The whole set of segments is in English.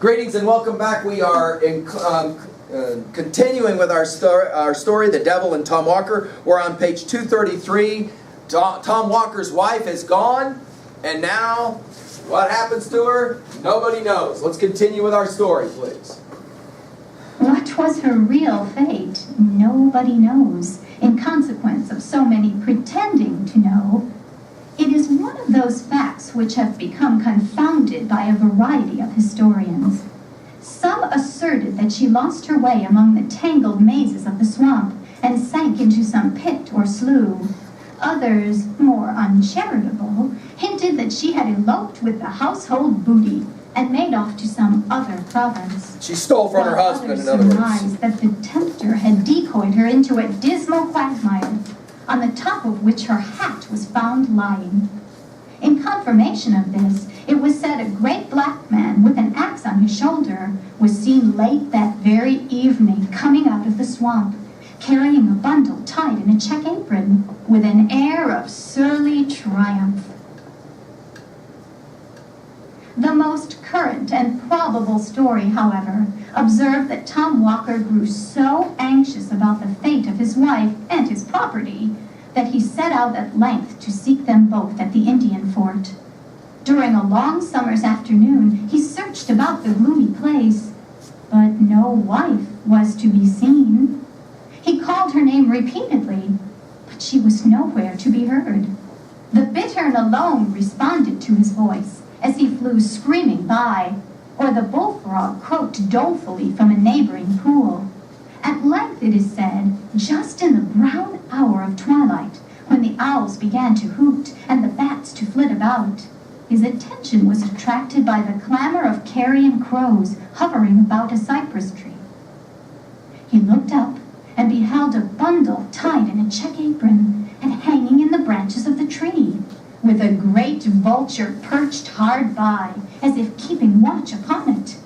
Greetings and welcome back. We are continuing with our story, The Devil and Tom Walker. We're on page 233. Tom Walker's wife is gone, and now what happens to her? Nobody knows. Let's continue with our story, please. What was her real fate? Nobody knows, in consequence of so many pretending to know. It is one of those facts which have become confounded by a variety of historians. Some asserted that she lost her way among the tangled mazes of the swamp and sank into some pit or slough. Others, more uncharitable, hinted that she had eloped with the household booty and made off to some other province. She stole from her husband, in other words. Others surmised that the tempter had decoyed her into a dismal quagmire, on the top of which her hat was found lying. In confirmation of this, it was said a great black man with an axe on his shoulder was seen late that very evening coming out of the swamp, carrying a bundle tied in a check apron, with an air of surly triumph. The most current and probable story, however, observed that Tom Walker grew so anxious about the fate of his wife and his property that he set out at length to seek them both at the Indian fort. During a long summer's afternoon, he searched about the gloomy place, but no wife was to be seen. He called her name repeatedly, but she was nowhere to be heard. The bittern alone responded to his voice as he flew screaming by, or the bullfrog croaked dolefully from a neighboring pool. At length, it is said, just in the brown hour of twilight, when the owls began to hoot and the bats to flit about, his attention was attracted by the clamor of carrion crows hovering about a cypress tree. He looked up and beheld a bundle tied in a check apron and hanging in the branches of the tree, with a great vulture perched hard by, as if keeping watch upon it.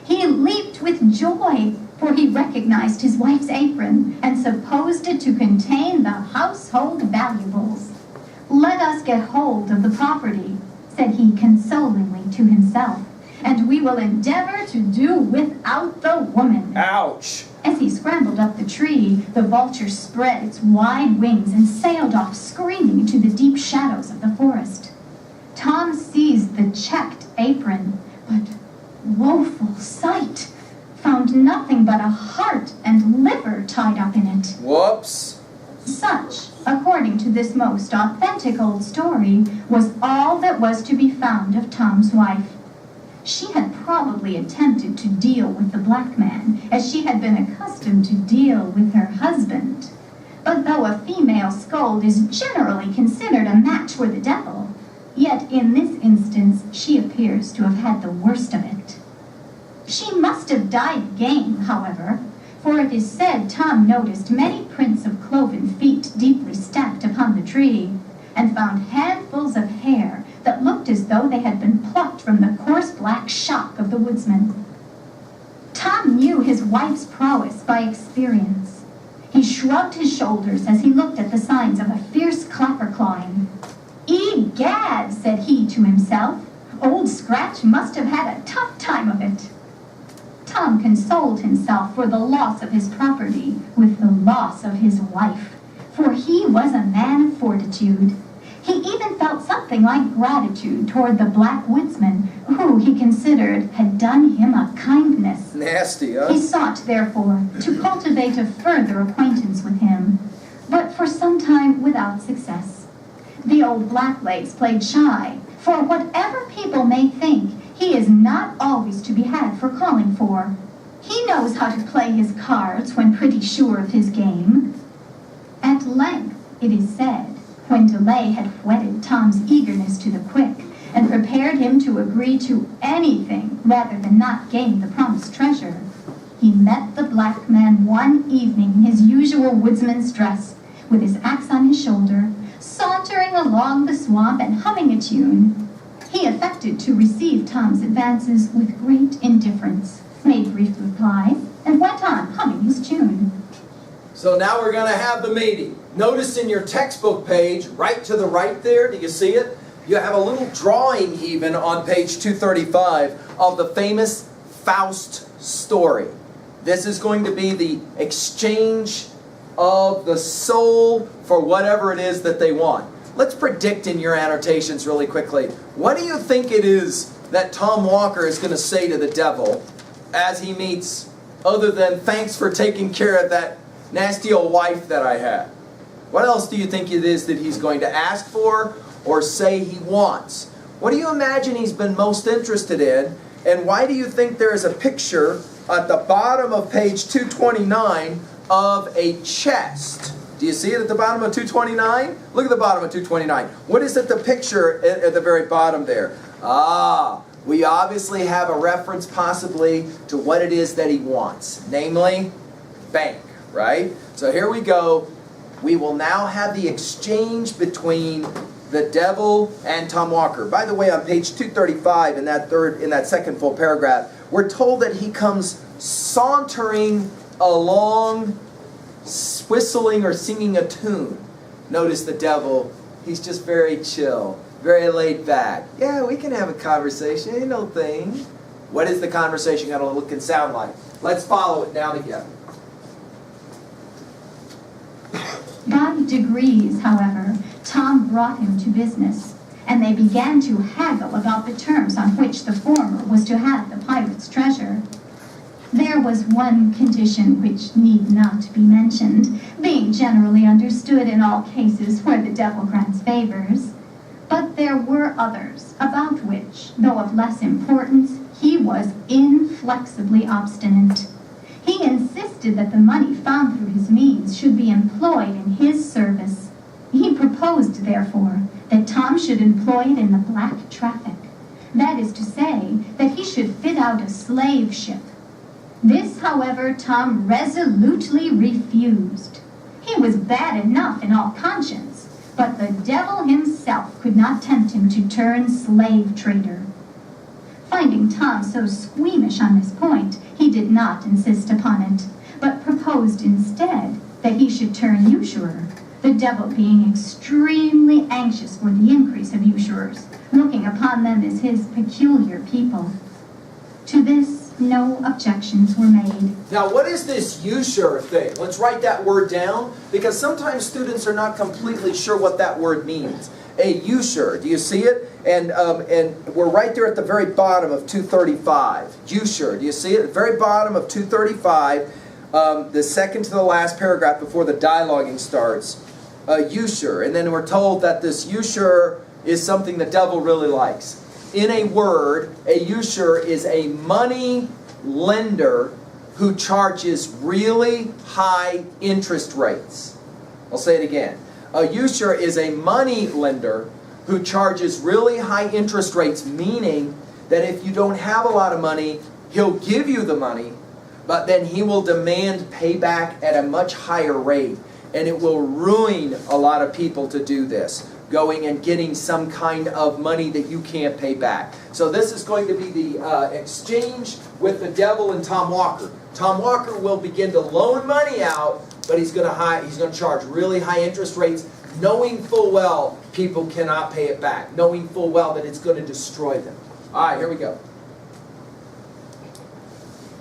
He leaped with joy, for he recognized his wife's apron and supposed it to contain the household valuables. "Let us get hold of the property," said he consolingly to himself, "and we will endeavor to do without the woman." Ouch! As he scrambled up the tree, the vulture spread its wide wings and sailed off screaming into the deep shadows of the forest. Tom seized the checked apron, but woeful sight! Found nothing but a heart and liver tied up in it. Whoops! Such, according to this most authentic old story, was all that was to be found of Tom's wife. She had probably attempted to deal with the black man as she had been accustomed to deal with her husband. But though a female scold is generally considered a match for the devil, yet in this instance she appears to have had the worst of it. She must have died game, however, for it is said Tom noticed many prints of cloven feet deeply stamped upon the tree, and found handfuls of hair that looked as though they had been plucked from the coarse black shock of the woodsman. Tom knew his wife's prowess by experience. He shrugged his shoulders as he looked at the signs of a fierce clapper clawing. "Egad," said he to himself, "Old Scratch must have had a tough time of it." Tom consoled himself for the loss of his property with the loss of his wife, for he was a man of fortitude. He even felt something like gratitude toward the black woodsman, who he considered had done him a kindness. Nasty, huh? He sought, therefore, to cultivate a further acquaintance with him, but for some time without success. The old blacklegs played shy, for whatever people may think, he is not always to be had for calling for. He knows how to play his cards when pretty sure of his game. At length, it is said, when delay had whetted Tom's eagerness to the quick, and prepared him to agree to anything rather than not gain the promised treasure, he met the black man one evening in his usual woodsman's dress, with his axe on his shoulder, sauntering along the swamp and humming a tune. He affected to receive Tom's advances with great indifference, made brief replies, and went on humming his tune. So now we're going to have the meeting. Notice in your textbook page, right to the right there, do you see it? You have a little drawing even on page 235 of the famous Faust story. This is going to be the exchange of the soul for whatever it is that they want. Let's predict in your annotations really quickly. What do you think it is that Tom Walker is going to say to the devil as he meets, other than thanks for taking care of that nasty old wife that I had? What else do you think it is that he's going to ask for or say he wants? What do you imagine he's been most interested in? And why do you think there is a picture at the bottom of page 229 of a chest? Do you see it at the bottom of 229? Look at the bottom of 229. What is it, the picture at the very bottom there? We obviously have a reference possibly to what it is that he wants. Namely, bank, right? So here we go. We will now have the exchange between the devil and Tom Walker. By the way, on page 235 in that second full paragraph, we're told that he comes sauntering along, whistling or singing a tune. Notice the devil, he's just very chill, very laid back. Yeah, we can have a conversation, ain't no thing. What is the conversation going to look and sound like? Let's follow it now together. By degrees, however, Tom brought him to business, and they began to haggle about the terms on which the former was to have the pirate's treasure. There was one condition which need not be mentioned, being generally understood in all cases where the devil grants favors. But there were others, about which, though of less importance, he was inflexibly obstinate. He insisted that the money found through his means should be employed in his service. He proposed, therefore, that Tom should employ it in the black traffic. That is to say, that he should fit out a slave ship. This, however, Tom resolutely refused. He was bad enough in all conscience, but the devil himself could not tempt him to turn slave trader. Finding Tom so squeamish on this point, he did not insist upon it, but proposed instead that he should turn usurer, the devil being extremely anxious for the increase of usurers, looking upon them as his peculiar people. To this, no objections were made. Now, what is this usurer thing? Let's write that word down, because sometimes students are not completely sure what that word means. A usurer, do you see it? And we're right there at the very bottom of 235. Usurer, do you see it? At the very bottom of 235, the second to the last paragraph before the dialoguing starts. Usurer, and then we're told that this usurer is something the devil really likes. In a word, a usurer is a money lender who charges really high interest rates. I'll say it again. A usurer is a money lender who charges really high interest rates, meaning that if you don't have a lot of money, he'll give you the money, but then he will demand payback at a much higher rate. And it will ruin a lot of people to do this, going and getting some kind of money that you can't pay back. So this is going to be the exchange with the devil and Tom Walker. Tom Walker will begin to loan money out, but he's going to charge really high interest rates, knowing full well people cannot pay it back, knowing full well that it's going to destroy them. All right, here we go.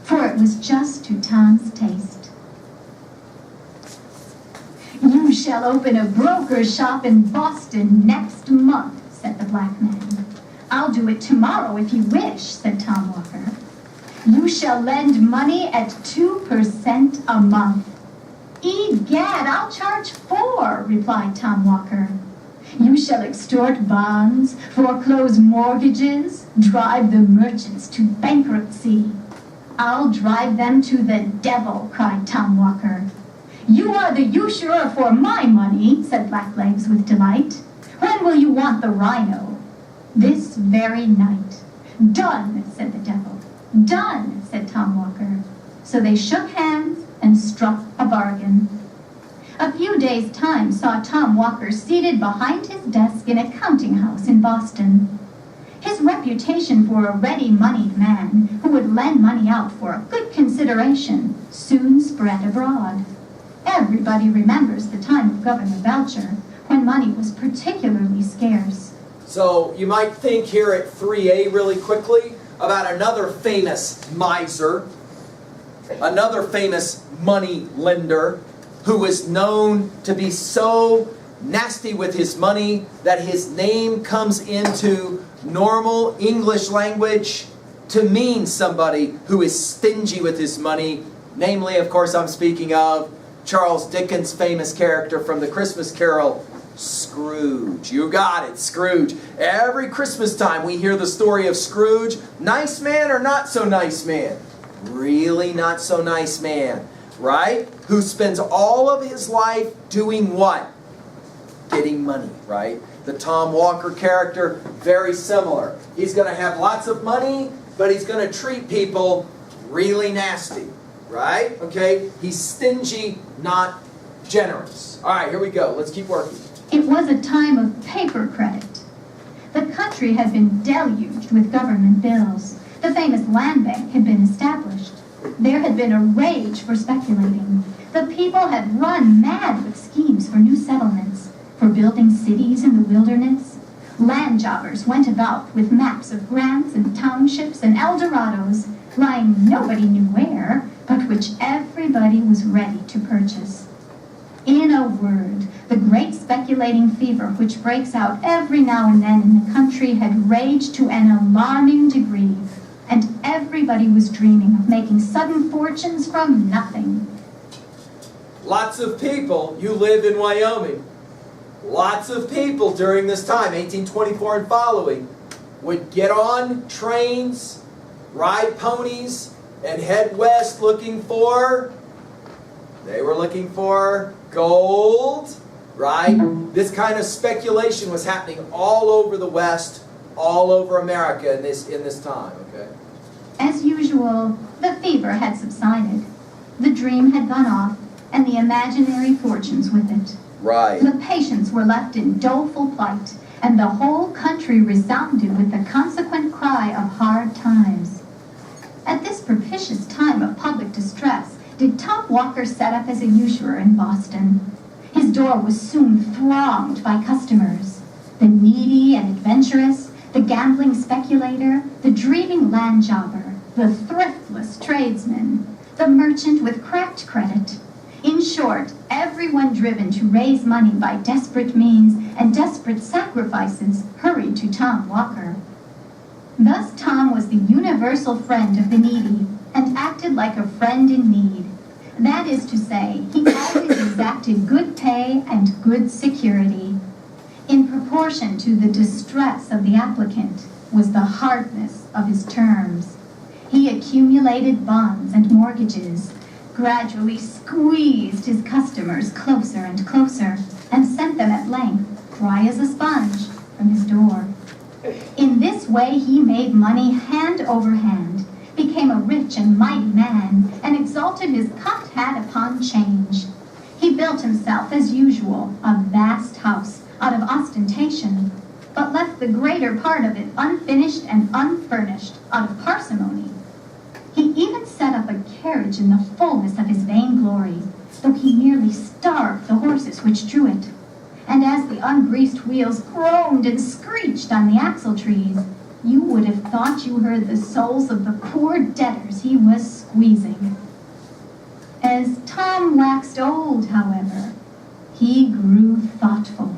For it was just to Tom's taste. "You shall open a broker's shop in Boston next month," said the black man. "I'll do it tomorrow if you wish," said Tom Walker. "You shall lend money at 2% a month." "Egad, I'll charge 4, replied Tom Walker. "You shall extort bonds, foreclose mortgages, drive the merchants to bankruptcy." "I'll drive them to the devil," cried Tom Walker. "You are the usurer for my money," said Blacklegs with delight. "When will you want the rhino?" "This very night." "Done," said the devil. "Done," said Tom Walker. So they shook hands and struck a bargain. A few days' time saw Tom Walker seated behind his desk in a counting house in Boston. His reputation for a ready-moneyed man who would lend money out for a good consideration soon spread abroad. Everybody remembers the time of Governor Belcher, when money was particularly scarce. So you might think here at 3A really quickly, about another famous miser, another famous money lender, who was known to be so nasty with his money that his name comes into normal English language to mean somebody who is stingy with his money. Namely, of course, I'm speaking of Charles Dickens' famous character from the Christmas Carol, Scrooge. You got it, Scrooge. Every Christmas time we hear the story of Scrooge. Nice man or not so nice man? Really not so nice man, right? Who spends all of his life doing what? Getting money, right? The Tom Walker character, very similar. He's going to have lots of money, but he's going to treat people really nasty, right? Okay? He's stingy, not generous. All right, here we go. Let's keep working. It was a time of paper credit. The country had been deluged with government bills. The famous land bank had been established. There had been a rage for speculating. The people had run mad with schemes for new settlements, for building cities in the wilderness. Land jobbers went about with maps of grants and townships and Eldorados, lying nobody knew where, but which everybody was ready to purchase. In a word, the great speculating fever which breaks out every now and then in the country had raged to an alarming degree, and everybody was dreaming of making sudden fortunes from nothing. Lots of people, you live in Wyoming, lots of people during this time, 1824 and following, would get on trains, ride ponies, and head west looking for, they were looking for gold, right? This kind of speculation was happening all over the West, all over America in this time, okay? As usual, the fever had subsided. The dream had gone off, and the imaginary fortunes with it. Right. The patients were left in doleful plight, and the whole country resounded with the consequent cry of hard times. At this propitious time of public distress, did Tom Walker set up as a usurer in Boston. His door was soon thronged by customers. The needy and adventurous, the gambling speculator, the dreaming land jobber, the thriftless tradesman, the merchant with cracked credit. In short, everyone driven to raise money by desperate means and desperate sacrifices hurried to Tom Walker. Thus Tom was the universal friend of the needy, and acted like a friend in need. That is to say, he always exacted good pay and good security. In proportion to the distress of the applicant was the hardness of his terms. He accumulated bonds and mortgages, gradually squeezed his customers closer and closer, and sent them at length, dry as a sponge, from his door. In this way he made money hand over hand, became a rich and mighty man, and exalted his cocked hat upon change. He built himself, as usual, a vast house out of ostentation, but left the greater part of it unfinished and unfurnished out of parsimony. He even set up a carriage in the fullness of his vainglory, though he nearly starved the horses which drew it. And as the ungreased wheels groaned and screeched on the axle-trees, you would have thought you heard the souls of the poor debtors he was squeezing. As Tom waxed old, however, he grew thoughtful.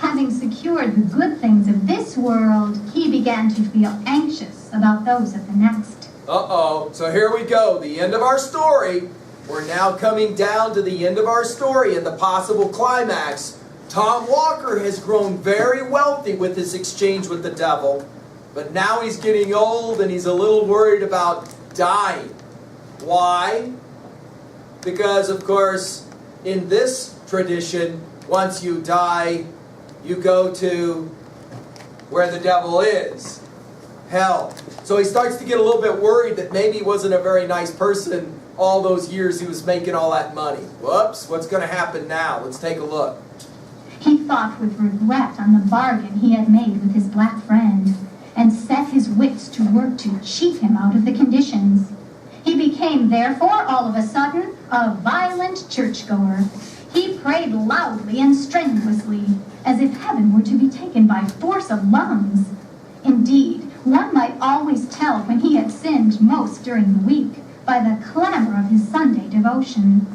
Having secured the good things of this world, he began to feel anxious about those of the next. Uh-oh, so here we go, the end of our story. We're now coming down to the end of our story and the possible climax. Tom Walker has grown very wealthy with his exchange with the devil, but now he's getting old and he's a little worried about dying. Why? Because, of course, in this tradition, once you die, you go to where the devil is, hell. So he starts to get a little bit worried that maybe he wasn't a very nice person all those years he was making all that money. Whoops, what's going to happen now? Let's take a look. He thought with regret on the bargain he had made with his black friend, and set his wits to work to cheat him out of the conditions. He became, therefore, all of a sudden, a violent churchgoer. He prayed loudly and strenuously, as if heaven were to be taken by force of lungs. Indeed, One might always tell when he had sinned most during the week by the clamor of his Sunday devotion.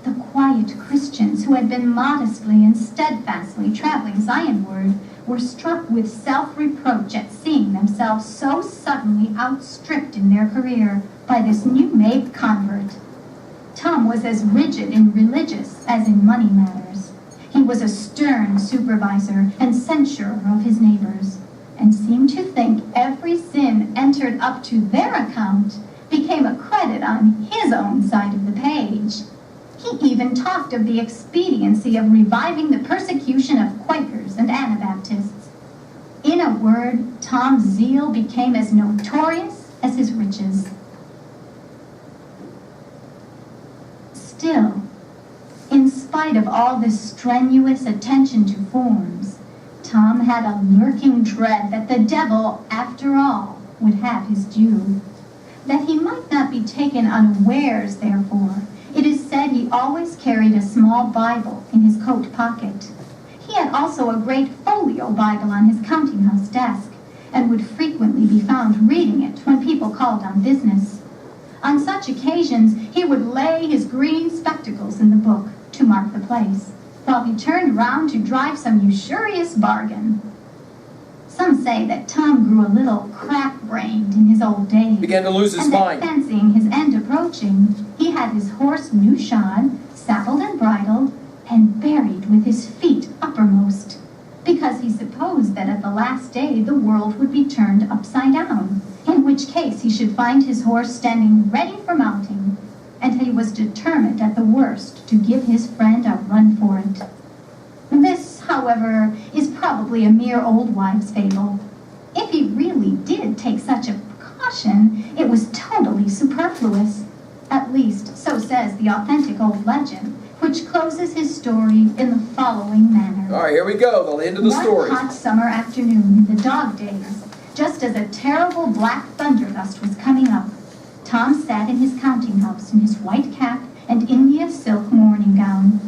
The quiet Christians who had been modestly and steadfastly traveling Zionward were struck with self-reproach at seeing themselves so suddenly outstripped in their career by this new-made convert. Tom was as rigid in religious as in money matters. He was a stern supervisor and censurer of his neighbors, and seemed to think every sin entered up to their account became a credit on his own side of the page. He even talked of the expediency of reviving the persecution of Quakers and Anabaptists. In a word, Tom's zeal became as notorious as his riches. Still, in spite of all this strenuous attention to forms, Tom had a lurking dread that the devil, after all, would have his due. That he might not be taken unawares, therefore, it is said he always carried a small Bible in his coat pocket. He had also a great folio Bible on his counting-house desk, and would frequently be found reading it when people called on business. On such occasions, he would lay his green spectacles in the book to mark the place, while he turned round to drive some usurious bargain. Some say that Tom grew a little crack-brained in his old days. Began to lose his and mind. that fancying his end approaching, he had his horse new shod, saddled and bridled, and buried with his feet uppermost, because he supposed that at the last day the world would be turned upside down, in which case he should find his horse standing ready for mounting, and he was determined at the worst to give his friend a run for it. This, however, is probably a mere old wives' fable. If he really did take such a precaution, it was totally superfluous. At least, so says the authentic old legend, which closes his story in the following manner. All right, here we go, the end of the story. One hot summer afternoon in the dog days, just as a terrible black thundergust was coming up, Tom sat in his counting-house in his white cap and India silk morning gown.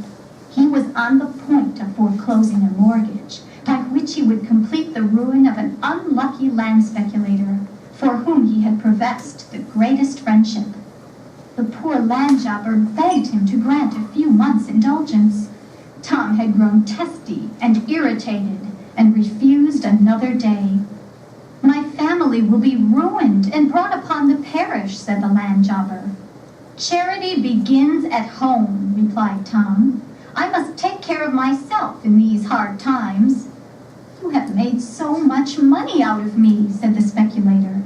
He was on the point of foreclosing a mortgage, by which he would complete the ruin of an unlucky land speculator, for whom he had professed the greatest friendship. The poor land jobber begged him to grant a few months' indulgence. Tom had grown testy and irritated, and refused another day. "My family will be ruined and brought upon the parish," said the land jobber. "Charity begins at home," replied Tom. "I must take care of myself in these hard times." "You have made so much money out of me," said the speculator.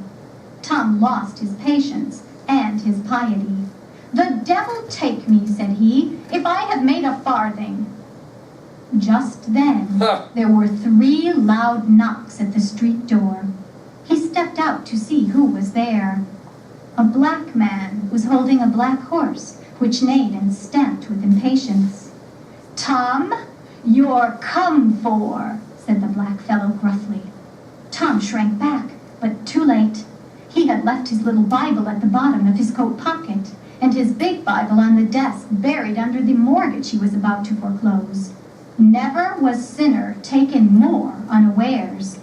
Tom lost his patience and his piety. "The devil take me," said he, "if I have made a farthing." Just then, there were 3 loud knocks at the street door. He stepped out to see who was there. A black man was holding a black horse, which neighed and stamped with impatience. "Tom, you're come for," said the black fellow gruffly. Tom shrank back, but too late. He had left his little Bible at the bottom of his coat pocket, and his big Bible on the desk buried under the mortgage he was about to foreclose. Never was sinner taken more unawares.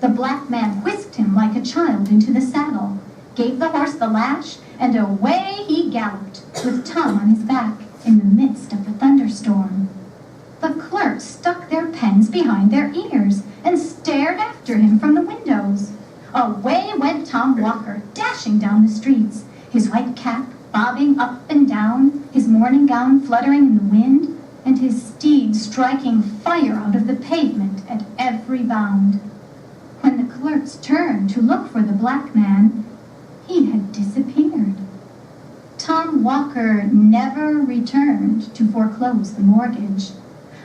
The black man whisked him like a child into the saddle, gave the horse the lash, and away he galloped, with Tom on his back, in the midst of the thunderstorm. The clerks stuck their pens behind their ears and stared after him from the windows. Away went Tom Walker, dashing down the streets, his white cap bobbing up and down, his morning gown fluttering in the wind, and his steed striking fire out of the pavement at every bound. When the clerks turned to look for the black man, he had disappeared. Tom Walker never returned to foreclose the mortgage.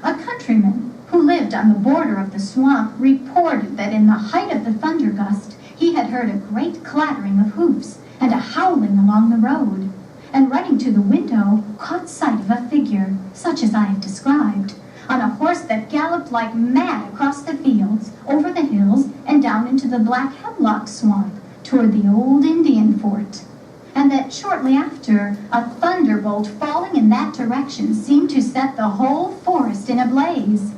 A countryman who lived on the border of the swamp reported that in the height of the thunder gust he had heard a great clattering of hoofs and a howling along the road, and running to the window caught sight of a figure, such as I have described, on a horse that galloped like mad across the fields, over the hills, and down into the black hemlock swamp toward the old Indian fort, and that shortly after, a thunderbolt falling in that direction seemed to set the whole forest in a blaze.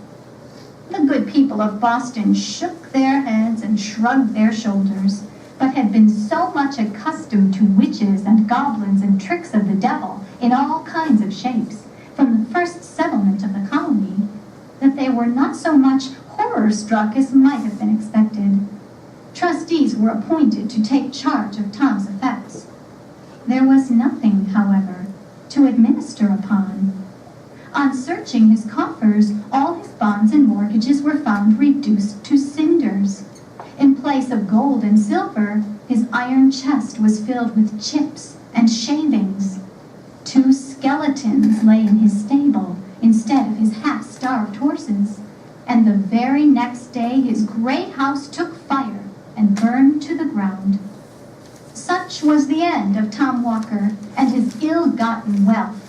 The good people of Boston shook their heads and shrugged their shoulders, but had been so much accustomed to witches and goblins and tricks of the devil in all kinds of shapes from the first settlement of the colony that they were not so much horror-struck as might have been expected. Trustees were appointed to take charge of Tom's effects. There was nothing, however, to administer upon. On searching his coffers, all his bonds and mortgages were found reduced to cinders. In place of gold and silver, his iron chest was filled with chips and shavings. 2 skeletons lay in his stable instead of his half-starved horses, and the very next day his great house took fire and burned to the ground. Such was the end of Tom Walker and his ill-gotten wealth.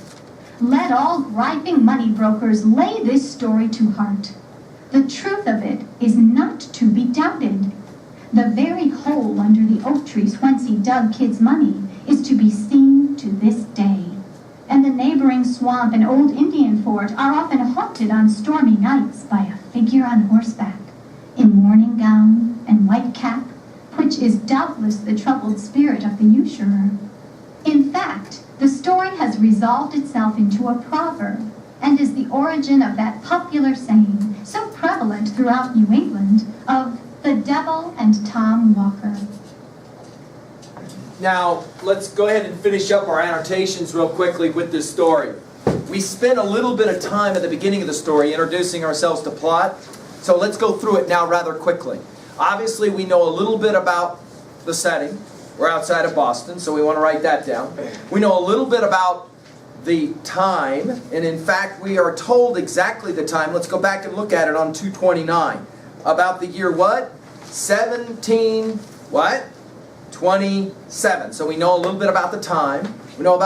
Let all griping money brokers lay this story to heart. The truth of it is not to be doubted. The very hole under the oak trees whence he dug Kid's money is to be seen to this day. And the neighboring swamp and old Indian fort are often haunted on stormy nights by a figure on horseback, in morning gown and white cap, which is doubtless the troubled spirit of the usurer. In fact, the story has resolved itself into a proverb, and is the origin of that popular saying, so prevalent throughout New England, of the devil and Tom Walker. Now, let's go ahead and finish up our annotations real quickly with this story. We spent a little bit of time at the beginning of the story introducing ourselves to plot, so let's go through it now rather quickly. Obviously, we know a little bit about the setting. We're outside of Boston, so we want to write that down. We know a little bit about the time, and in fact, we are told exactly the time. Let's go back and look at it on 229. About the year what? 17, what? 27. So we know a little bit about the time. We know about